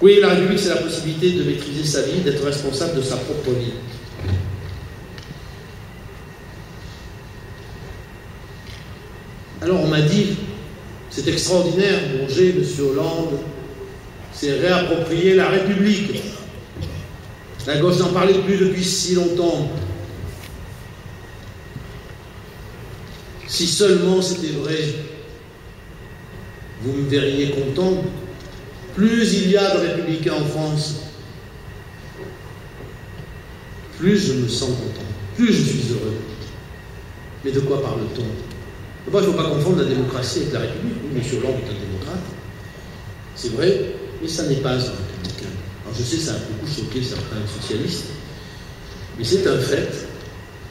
Oui, la République, c'est la possibilité de maîtriser sa vie, d'être responsable de sa propre vie. Alors on m'a dit, c'est extraordinaire, Bourget, M. Hollande, c'est réapproprier la République. La gauche n'en parlait plus depuis si longtemps. Si seulement c'était vrai, vous me verriez content. Plus il y a de républicains en France, plus je me sens content, plus je suis heureux. Mais de quoi parle-t-on? D'abord, il ne faut pas confondre la démocratie avec la République. Oui, M. Hollande est un démocrate, c'est vrai, mais ça n'est pas un républicain. Alors je sais, ça a beaucoup choqué certains socialistes, mais c'est un fait.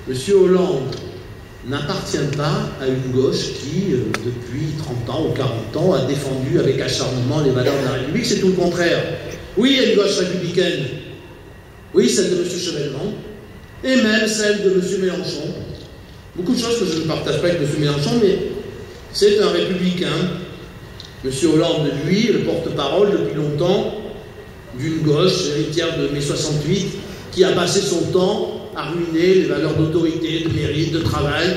M. Hollande n'appartient pas à une gauche qui, depuis 30 ans ou 40 ans, a défendu avec acharnement les valeurs de la République. C'est tout le contraire. Oui, il y a une gauche républicaine. Oui, celle de M. Chevènement, et même celle de M. Mélenchon. Beaucoup de choses que je ne partage pas avec M. Mélenchon, mais c'est un républicain. M. Hollande, lui, le porte-parole depuis longtemps d'une gauche héritière de mai 68 qui a passé son temps à ruiner les valeurs d'autorité, de mérite, de travail.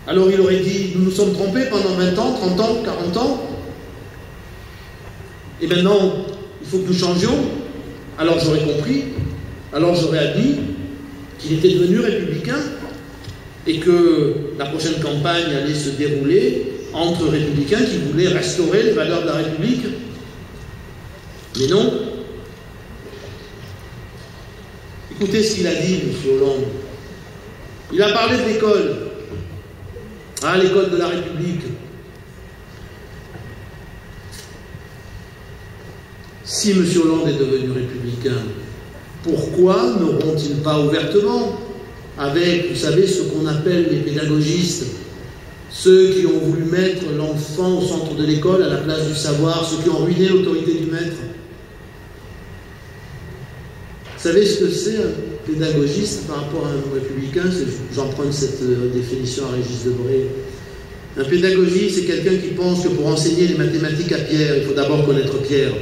Alors il aurait dit, nous nous sommes trompés pendant 20 ans, 30 ans, 40 ans, et maintenant, il faut que nous changions. Alors j'aurais compris, alors j'aurais admis qu'il était devenu républicain, et que la prochaine campagne allait se dérouler entre républicains qui voulaient restaurer les valeurs de la République. Mais non. Écoutez ce qu'il a dit, M. Hollande. Il a parlé de l'école. Ah, l'école de la République. Si M. Hollande est devenu républicain, pourquoi n'auront-ils pas ouvertement, avec, vous savez, ce qu'on appelle les pédagogistes, ceux qui ont voulu mettre l'enfant au centre de l'école à la place du savoir, ceux qui ont ruiné l'autorité du maître? Vous savez ce que c'est un pédagogiste par rapport à un républicain? J'emprunte cette définition à Régis Debray. Un pédagogiste, c'est quelqu'un qui pense que pour enseigner les mathématiques à Pierre, il faut d'abord connaître Pierre.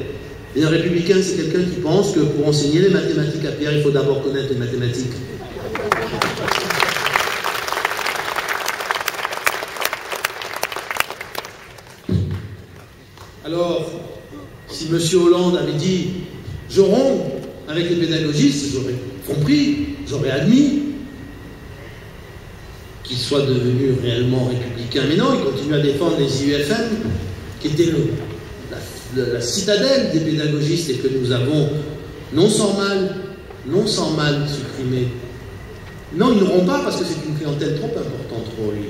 Et un républicain, c'est quelqu'un qui pense que pour enseigner les mathématiques à Pierre, il faut d'abord connaître les mathématiques. Alors, si M. Hollande avait dit « je romps avec les pédagogistes », j'aurais compris, j'aurais admis qu'il soit devenu réellement républicain. Mais non, il continue à défendre les IUFM, qui étaient la citadelle des pédagogistes et que nous avons, non sans mal supprimé. Non, ils n'auront pas parce que c'est une clientèle trop importante pour lui.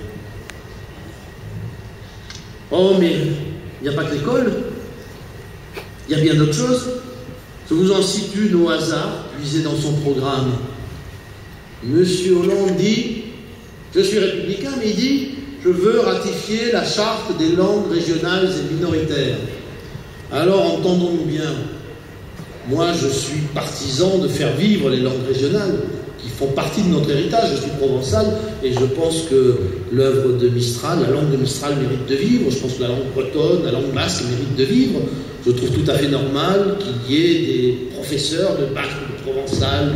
Oh, mais il n'y a pas que l'école, il y a bien d'autres choses. Je vous en cite une au hasard, puisée dans son programme. Monsieur Hollande dit, je suis républicain, mais il dit, je veux ratifier la charte des langues régionales et minoritaires. Alors, entendons-nous bien, moi je suis partisan de faire vivre les langues régionales, qui font partie de notre héritage. Je suis provençal, et je pense que l'œuvre de Mistral, la langue de Mistral mérite de vivre. Je pense que la langue bretonne, la langue basque mérite de vivre. Je trouve tout à fait normal qu'il y ait des professeurs de basque, de provençal,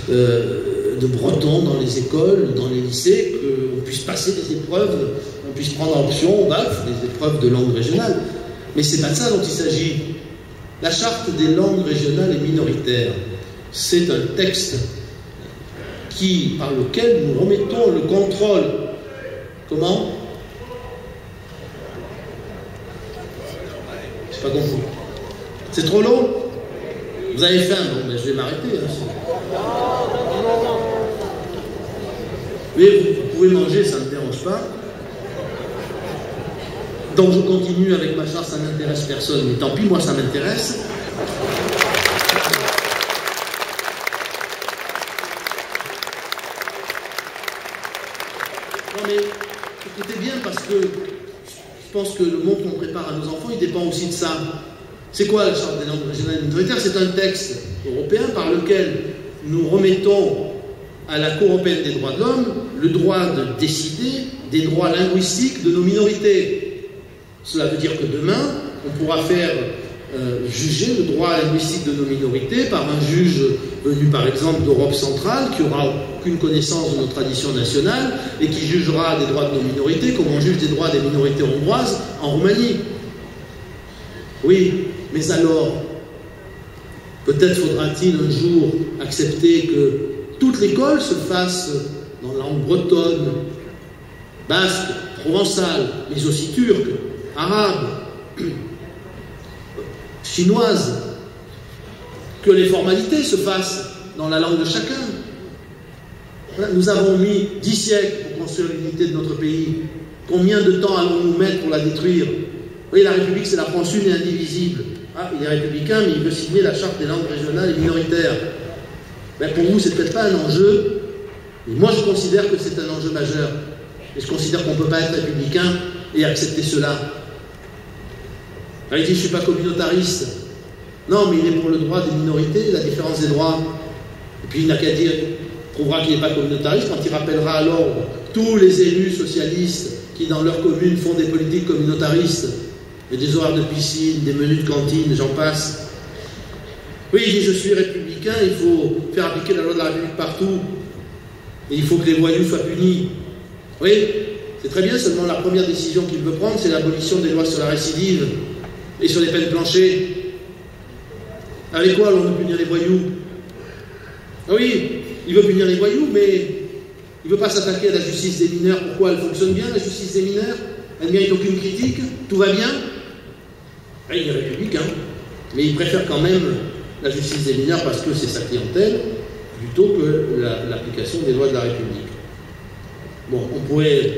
de breton dans les écoles, dans les lycées, qu'on puisse passer des épreuves, on puisse prendre en option au bac des épreuves de langue régionale. Mais c'est pas de ça dont il s'agit. La charte des langues régionales et minoritaires, c'est un texte par lequel nous remettons le contrôle. Comment? Je n'ai pas compris. C'est trop long? Vous avez faim? Bon, ben, je vais m'arrêter. Hein. Mais vous pouvez manger, ça ne me dérange pas. Donc je continue avec ma charte, ça n'intéresse personne. Mais tant pis, moi ça m'intéresse. Non mais écoutez bien, parce que je pense que le monde qu'on prépare à nos enfants, il dépend aussi de ça. C'est quoi la charte des langues régionales et minoritaires? C'est un texte européen par lequel nous remettons à la Cour européenne des droits de l'homme le droit de décider des droits linguistiques de nos minorités. Cela veut dire que demain, on pourra faire juger le droit linguistique de nos minorités par un juge venu par exemple d'Europe centrale qui n'aura aucune connaissance de nos traditions nationales et qui jugera des droits de nos minorités comme on juge des droits des minorités hongroises en Roumanie. Oui, mais alors, peut-être faudra-t-il un jour accepter que toute l'école se fasse dans la langue bretonne, basque, provençale, mais aussi turque, arabe, chinoise, que les formalités se fassent dans la langue de chacun. Voilà, nous avons mis 10 siècles pour construire l'unité de notre pays. Combien de temps allons-nous mettre pour la détruire? Vous voyez, la République, c'est la France une et indivisible. Ah, il est républicain, mais il veut signer la charte des langues régionales et minoritaires. Ben, pour vous, c'est peut-être pas un enjeu, mais moi, je considère que c'est un enjeu majeur. Et je considère qu'on ne peut pas être républicain et accepter cela. Alors, il dit, je ne suis pas communautariste. Non, mais il est pour le droit des minorités, la différence des droits. Et puis, il n'a qu'à dire, il prouvera qu'il n'est pas communautariste quand il rappellera à l'ordre tous les élus socialistes qui, dans leur commune, font des politiques communautaristes. Et des horaires de piscine, des menus de cantine, j'en passe. Oui, il dit, je suis républicain, il faut faire appliquer la loi de la République partout. Et il faut que les voyous soient punis. Oui, c'est très bien, seulement la première décision qu'il veut prendre, c'est l'abolition des lois sur la récidive et sur les peines planchées. Avec quoi allons-nous punir les voyous? Ah oui, il veut punir les voyous, mais il ne veut pas s'attaquer à la justice des mineurs. Pourquoi? Elle fonctionne bien, la justice des mineurs? Elle ne mérite aucune critique? Tout va bien? Ah, il est républicain, mais il préfère quand même la justice des mineurs parce que c'est sa clientèle, plutôt que l'application des lois de la République. Bon, on pourrait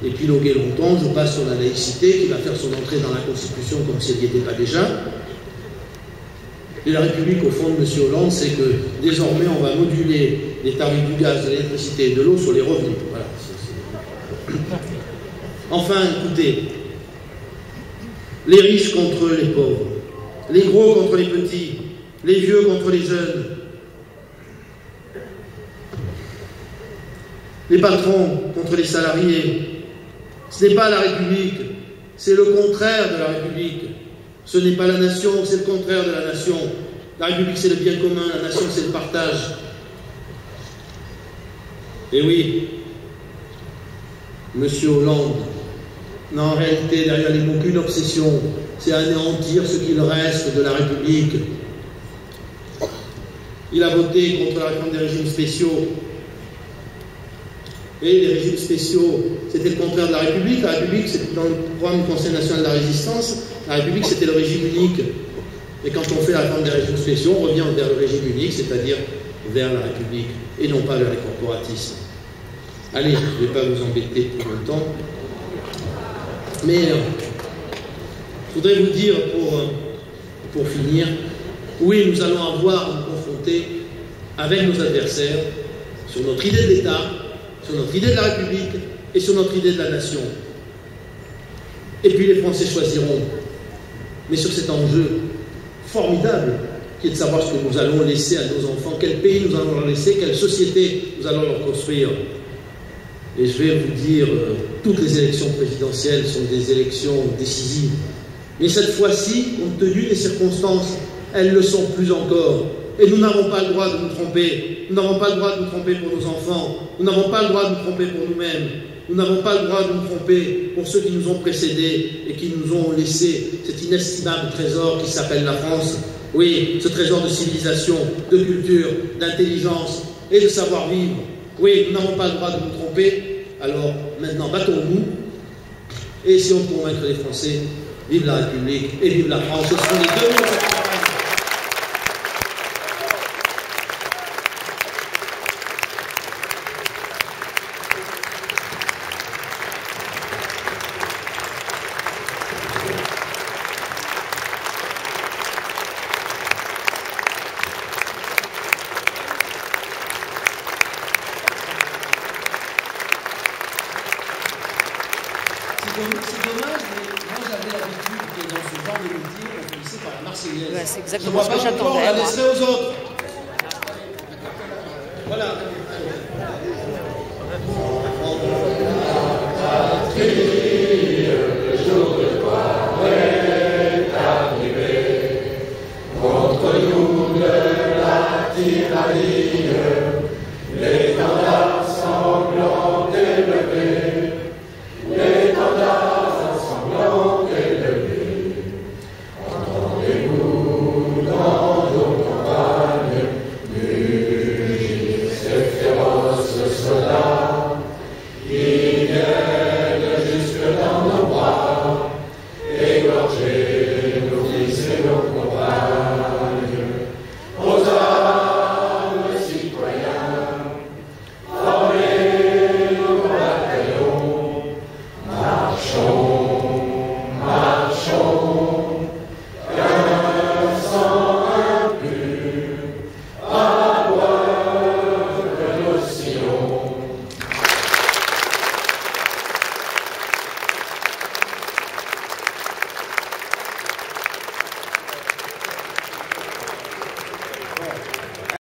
épiloguer longtemps, je passe sur la laïcité qui va faire son entrée dans la Constitution comme si elle n'y était pas déjà. Et la République, au fond de M. Hollande, c'est que désormais on va moduler les tarifs du gaz, de l'électricité et de l'eau sur les revenus. Voilà. Enfin, écoutez, les riches contre les pauvres, les gros contre les petits, les vieux contre les jeunes, les patrons contre les salariés. Ce n'est pas la République, c'est le contraire de la République. Ce n'est pas la nation, c'est le contraire de la nation. La République, c'est le bien commun, la nation, c'est le partage. Et oui, M. Hollande n'a en réalité derrière les mots qu'une obsession, c'est anéantir ce qu'il reste de la République. Il a voté contre la réforme des régimes spéciaux. Et les régimes spéciaux, c'était le contraire de la République. La République, c'était dans le programme du Conseil national de la résistance, la République, c'était le régime unique. Et quand on fait la réforme des régimes spéciaux, on revient vers le régime unique, c'est-à-dire vers la République, et non pas vers les corporatismes. Allez, je ne vais pas vous embêter tout le temps. Mais je voudrais vous dire, pour finir, oui, nous allons avoir à nous confronter avec nos adversaires sur notre idée de l'État, sur notre idée de la République et sur notre idée de la nation. Et puis les Français choisiront. Mais sur cet enjeu formidable qui est de savoir ce que nous allons laisser à nos enfants, quel pays nous allons leur laisser, quelle société nous allons leur construire. Et je vais vous dire, toutes les élections présidentielles sont des élections décisives. Mais cette fois-ci, compte tenu des circonstances, elles le sont plus encore. Et nous n'avons pas le droit de nous tromper. Nous n'avons pas le droit de nous tromper pour nos enfants. Nous n'avons pas le droit de nous tromper pour nous-mêmes. Nous n'avons pas le droit de nous tromper pour ceux qui nous ont précédés et qui nous ont laissé cet inestimable trésor qui s'appelle la France. Oui, ce trésor de civilisation, de culture, d'intelligence et de savoir-vivre. Oui, nous n'avons pas le droit de nous tromper. Alors, maintenant, battons-nous et essayons de convaincre les Français. Vive la République et vive la France. Ce seront les deux mots. C'est dommage, mais moi j'avais l'habitude que dans ce genre de métier, on finissait par la Marseillaise. Ouais, c'est exactement ce que j'attendais. On la laisserait aux autres. Voilà. Le jour de gloire est arrivé. Bravo.